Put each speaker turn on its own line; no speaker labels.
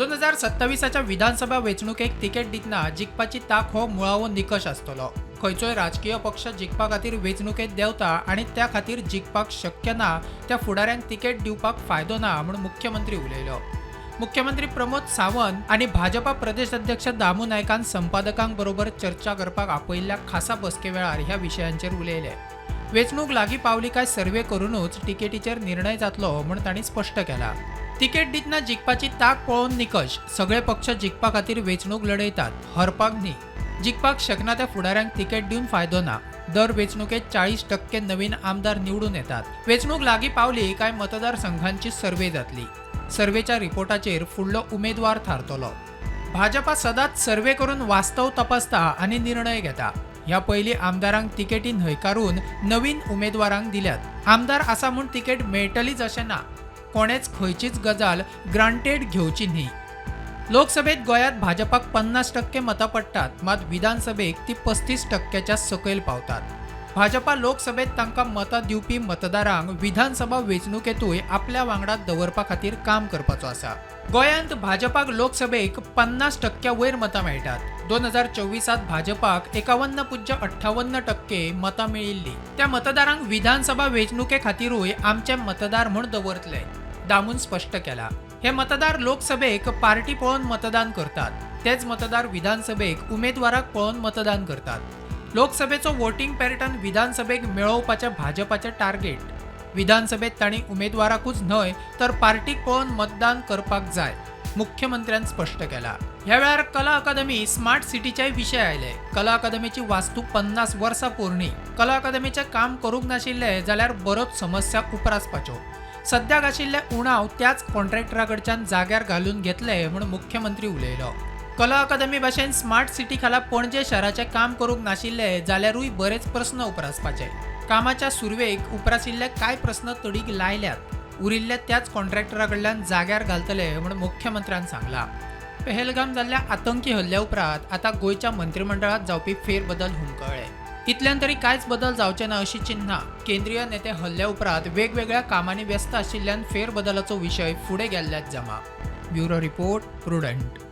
2027च्या विधानसभा वेंचणुकेक ticket दितना जिखपाची ताक हो मुळावो निकष आसतलो। खंयचोय राजकीय पक्ष जिखपा खातीर वेंचणुकेत देंवता आनी त्या खातीर जिखपाक शक्य ना त्या फुडाऱ्यांक तिकेट दिवपाक फायदो ना म्हूण मुख्यमंत्री उलयलो। मुख्यमंत्री प्रमोद सावंत आनी भाजपा प्रदेश अध्यक्ष दामू नायकान संपादकांक बरोबर चर्चा करपाक आपयल्ल्या खासा बसके वेळार ह्या विशयांचेर उलयले। वेंचणूक लागीं पावली काय सर्वे करूनच तिकेटीचेर निर्णय जातलो म्हूण तांणी स्पश्ट केला। तिकेट दितना जिखपाची ताक पळोवन निकष, सगळे पक्ष जिखपा खातीर वेंचणूक लढयतात, हरपाक न्ही। जिखपाक शकना त्या फुडाऱ्यांक तिकेट दिवन फायदो ना। दर वेंचणुकेत 40% नवीन आमदार निवडून येतात। वेंचणूक लागीं पावली काय मतदारसंघांची सर्वे जातली। सर्वेच्या रिपोर्टाचेर फुडलो उमेदवार थारतलो। भाजपा सदांच सर्वे करून वास्तव तपासता आनी निर्णय घेता। ह्या पयलीं आमदारांक तिकेटी न्हयकारून नवीन उमेदवारांक दिल्यात। आमदार आसा म्हूण तिकेट मेळटलीच अशें ना। कोणेच खंयचीच गजाल ग्रांटेड घेवची न्ही। लोकसभेत गोंयांत भाजपाक 50% मतां पडटात, मात विधानसभेक ती 35%च्या सकयल पावतात। भाजपा लोकसभेत तांकां मतां दिवपी मतदारांक विधानसभा वेंचणुकेतूय आपल्या वांगडा दवरपा खातीर काम करपाचो आसा। गोंयांत भाजपाक लोकसभेक 50% वयर मतां मेळटात। 2024त भाजपाक 51.58% मतां मेळिल्ली। त्या मतदारांक विधानसभा वेंचणुके खातीरूय आमचे मतदार म्हूण दवरतले, दामून स्पश्ट केला। हे मतदार लोकसभेक पार्टी पळोवन मतदान करतात, तेच मतदार विधानसभेक उमेदवाराक पळोवन मतदान करतात। लोकसभेचो वोटिंग पॅटर्न विधानसभेक मेळोवपाचें भाजपाचें टार्गेट। विधानसभेत तांणी उमेदवाराकूच न्हय तर पार्टीक पळोवन मतदान करपाक जाय, मुख्यमंत्र्यान स्पश्ट केला। ह्या वेळार कला अकादमी स्मार्ट सिटीचेय विशय आयले। कला अकादमीची वास्तू 50 वर्सां पोरणी। कला अकादमीचें काम करूंक नाशिल्ले जाल्यार बरोच समस्या उप्रासपाच्यो। सद्याक आशिल्ले उणाव त्याच कॉन्ट्रॅक्टरा कडच्यान जाग्यार घालून घेतले म्हूण मुख्यमंत्री उलयलो। कला अकादमी भाशेन स्मार्ट सिटी खाला पणजे शहराचें काम करूंक नाशिल्ले जाल्यारूय बरेच प्रस्न उप्रासपाचे। कामाच्या सुरवेक उप्राशिल्ले कांय प्रस्न तडीक लायल्यात। उरिल्ले त्याच कॉन्ट्रॅक्टरा कडल्यान जाग्यार घालतले म्हूण मुख्यमंत्र्यान सांगला। पहलगाम जाल्ल्या आतंकी हल्ल्या उपरांत आतां गोंयच्या मंत्रिमंडळात जावपी फेरबदल हुमकळ्ळे। इतल्यान तरी कांयच बदल जावचे ना अशी चिन्हां। केंद्रीय नेते हल्ल्या उपरांत वेगवेगळ्या कामांनी व्यस्त आशिल्ल्यान फेरबदलाचो विशय फुडें गेल्ल्याच जमा। Bureau report, prudent.